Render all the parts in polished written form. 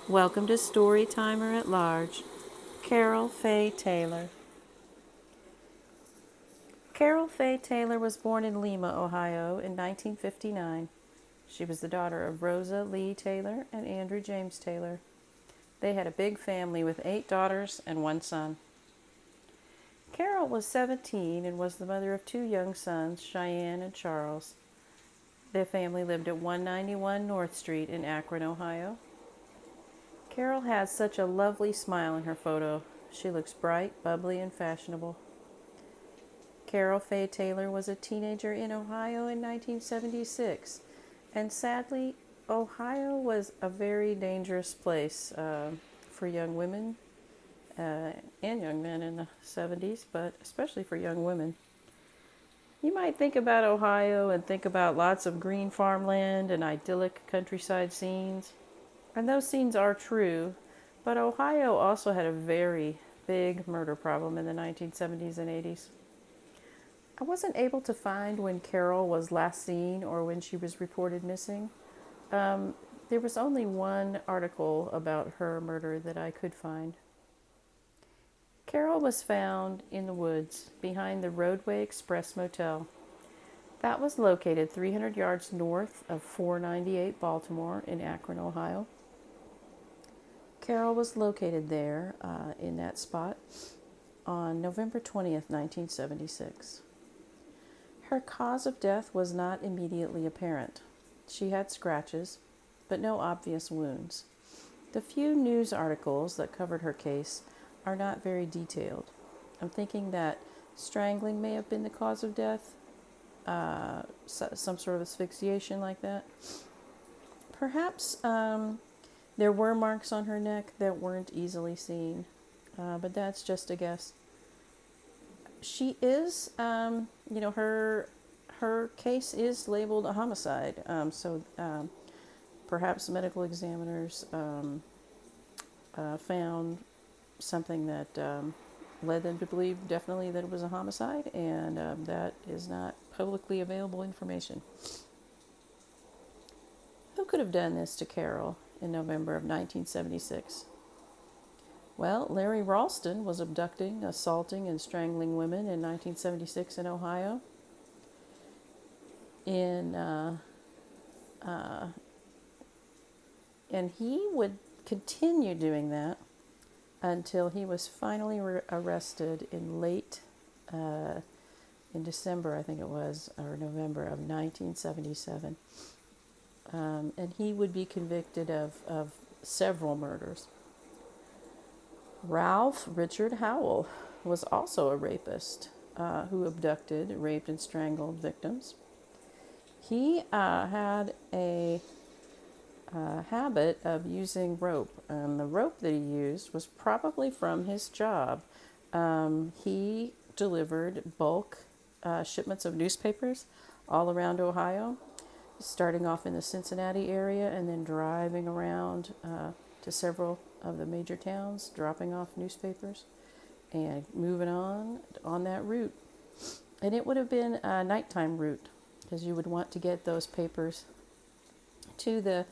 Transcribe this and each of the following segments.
Welcome to Storytimer at Large, Carol Faye Taylor. Carol Faye Taylor was born in Lima, Ohio in 1959. She was the daughter of Rosa Lee Taylor and Andrew James Taylor. They had a big family with 8 daughters and 1 son. Carol was 17 and was the mother of 2 young sons, Cheyenne and Charles. Their family lived at 191 North Street in Akron, Ohio. Carol has such a lovely smile in her photo. She looks bright, bubbly, and fashionable. Carol Faye Taylor was a teenager in Ohio in 1976, and sadly, Ohio was a very dangerous place for young women and young men in the 70s, but especially for young women. You might think about Ohio and think about lots of green farmland and idyllic countryside scenes. And those scenes are true, but Ohio also had a very big murder problem in the 1970s and 80s. I wasn't able to find when Carol was last seen or when she was reported missing. There was only one article about her murder that I could find. Carol was found in the woods behind the Roadway Express Motel. That was located 300 yards north of 498 Baltimore in Akron, Ohio. Carol was located there in that spot on November 20th, 1976. Her cause of death was not immediately apparent. She had scratches, but no obvious wounds. The few news articles that covered her case are not very detailed. I'm thinking that strangling may have been the cause of death, some sort of asphyxiation like that. Perhaps there were marks on her neck that weren't easily seen, but that's just a guess. She is, her case is labeled a homicide, so perhaps medical examiners found something that led them to believe definitely that it was a homicide, and that is not publicly available information. Who could have done this to Carol in November of 1976? Well, Larry Ralston was abducting, assaulting, and strangling women in 1976 in Ohio. And he would continue doing that until he was finally arrested in in December, I think it was, or November of 1977. And he would be convicted of several murders. Ralph Richard Howell was also a rapist who abducted, raped, and strangled victims. He had a habit of using rope, and the rope that he used was probably from his job. He delivered bulk shipments of newspapers all around Ohio, starting off in the Cincinnati area and then driving around to several of the major towns, dropping off newspapers and moving on that route. And it would have been a nighttime route because you would want to get those papers to the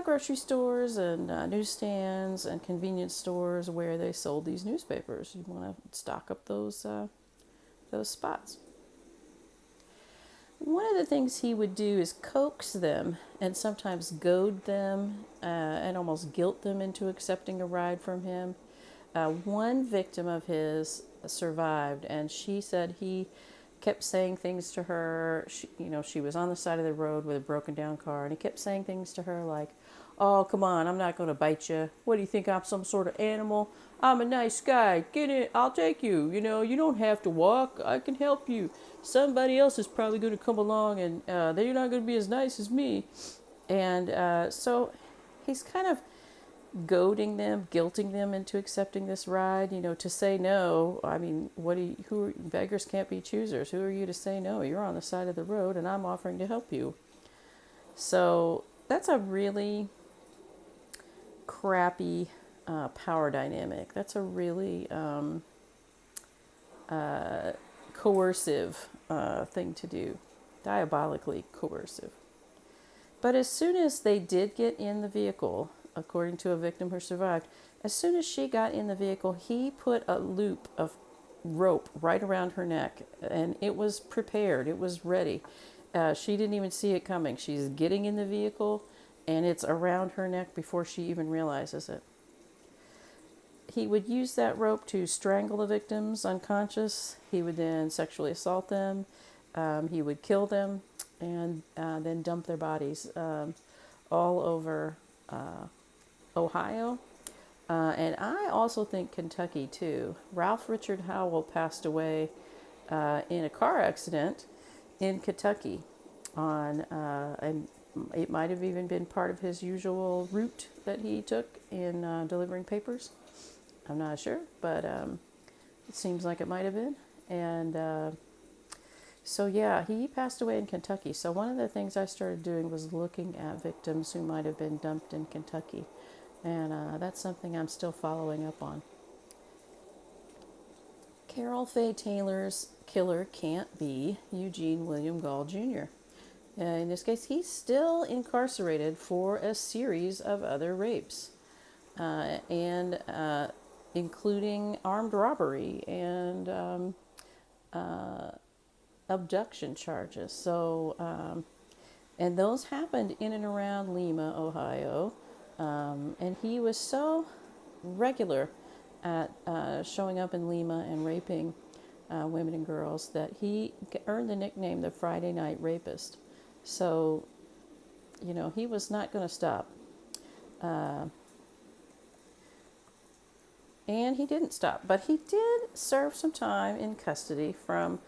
grocery stores and newsstands and convenience stores where they sold these newspapers. You want to stock up those spots. One of the things he would do is coax them and sometimes goad them and almost guilt them into accepting a ride from him. One victim of his survived, and she said he kept saying things to her. She was on the side of the road with a broken down car, and he kept saying things to her like, "Oh, come on, I'm not going to bite you. What do you think, I'm some sort of animal? I'm a nice guy. Get it, I'll take you. You don't have to walk. I can help you. Somebody else is probably going to come along, and they're not going to be as nice as me." And so he's kind of goading them, guilting them into accepting this ride, to say no. I mean, beggars can't be choosers. Who are you to say no? You're on the side of the road and I'm offering to help you. So that's a really crappy power dynamic. That's a really coercive thing to do, diabolically coercive. But as soon as they did get in the vehicle, according to a victim who survived. As soon as she got in the vehicle, he put a loop of rope right around her neck, and it was prepared. It was ready. She didn't even see it coming. She's getting in the vehicle, and it's around her neck before she even realizes it. He would use that rope to strangle the victims unconscious. He would then sexually assault them. He would kill them and then dump their bodies all over Ohio. And I also think Kentucky, too. Ralph Richard Howell passed away in a car accident in Kentucky and it might have even been part of his usual route that he took in delivering papers. I'm not sure, but it seems like it might have been. And so, yeah, he passed away in Kentucky. So one of the things I started doing was looking at victims who might have been dumped in Kentucky. And that's something I'm still following up on. Carol Faye Taylor's killer can't be Eugene William Gall Jr. In this case, he's still incarcerated for a series of other rapes. And including armed robbery and abduction charges. So, and those happened in and around Lima, Ohio. And he was so regular at showing up in Lima and raping women and girls that he earned the nickname the Friday Night Rapist. So, you know, he was not going to stop. And he didn't stop, but he did serve some time in custody from,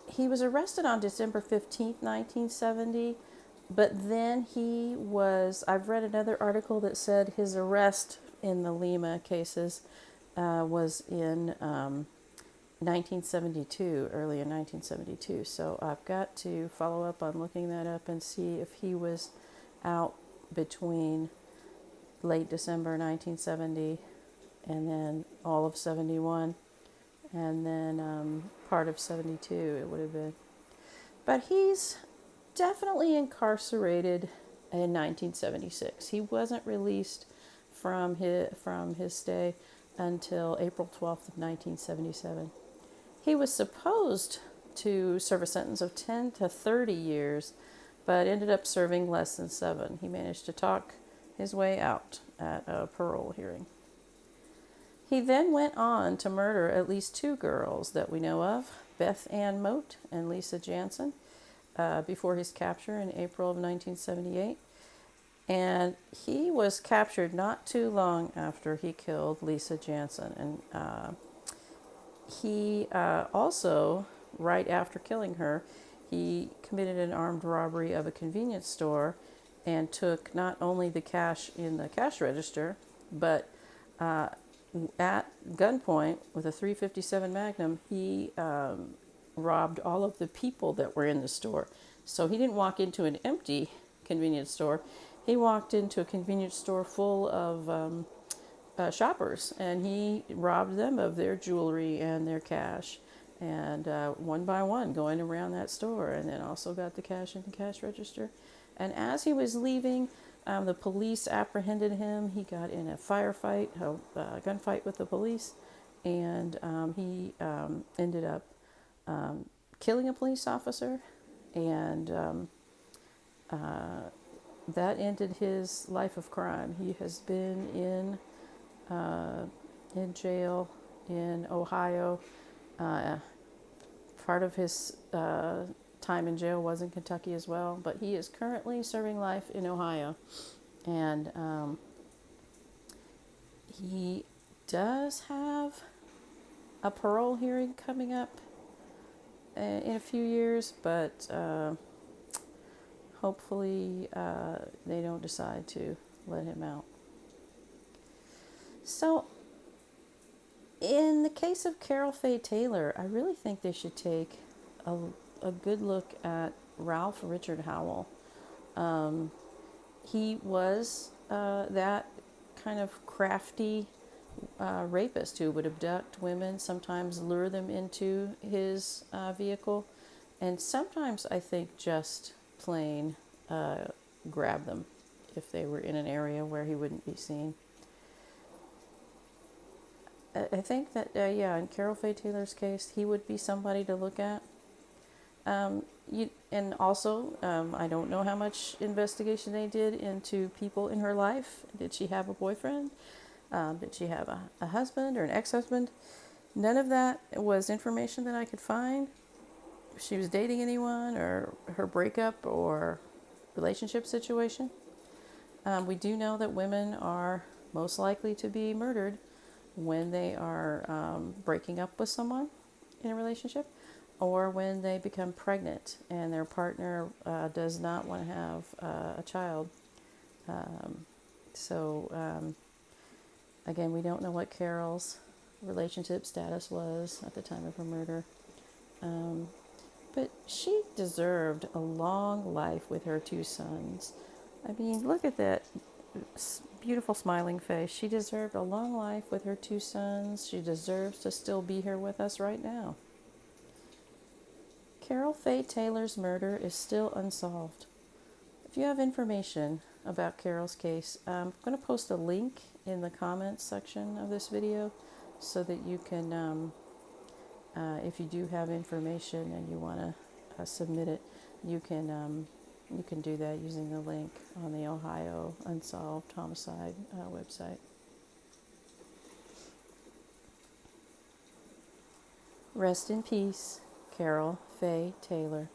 he was arrested on December 15th, 1970, but then I've read another article that said his arrest in the Lima cases was in 1972, early in 1972. So I've got to follow up on looking that up and see if he was out between late December 1970 and then all of 71 and then part of 72 it would have been. But he's definitely incarcerated in 1976. He wasn't released from his stay until April 12th of 1977. He was supposed to serve a sentence of 10 to 30 years, but ended up serving less than 7. He managed to talk his way out at a parole hearing. He then went on to murder at least 2 girls that we know of, Beth Ann Moat and Lisa Jansen, before his capture in April of 1978. And he was captured not too long after he killed Lisa Jansen. And he also, right after killing her, he committed an armed robbery of a convenience store and took not only the cash in the cash register, but at gunpoint with a .357 Magnum, he robbed all of the people that were in the store. So he didn't walk into an empty convenience store. He walked into a convenience store full of shoppers, and he robbed them of their jewelry and their cash, and one by one going around that store, and then also got the cash in the cash register. And as he was leaving, the police apprehended him. He got in a firefight, a gunfight with the police, and he ended up killing a police officer, and that ended his life of crime. He has been in jail in Ohio. Part of his time in jail was in Kentucky as well, but he is currently serving life in Ohio. And he does have a parole hearing coming up in a few years, but hopefully they don't decide to let him out. So in the case of Carol Faye Taylor, I really think they should take a good look at Ralph Richard Howell. He was that kind of crafty rapist who would abduct women, sometimes lure them into his vehicle, and sometimes I think just plain grab them if they were in an area where he wouldn't be seen. I think that, yeah, in Carol Faye Taylor's case, he would be somebody to look at. And also, I don't know how much investigation they did into people in her life. Did she have a boyfriend? Did she have a husband or an ex-husband? None of that was information that I could find. If she was dating anyone or her breakup or relationship situation. We do know that women are most likely to be murdered when they are breaking up with someone in a relationship, or when they become pregnant and their partner does not want to have a child. Again, we don't know what Carol's relationship status was at the time of her murder. But she deserved a long life with her 2 sons. I mean, look at that beautiful smiling face. She deserved a long life with her 2 sons. She deserves to still be here with us right now. Carol Faye Taylor's murder is still unsolved. If you have information about Carol's case, I'm going to post a link in the comments section of this video so that you can, if you do have information and you want to submit it, you can do that using the link on the Ohio Unsolved Homicide website. Rest in peace, Carol Faye Taylor.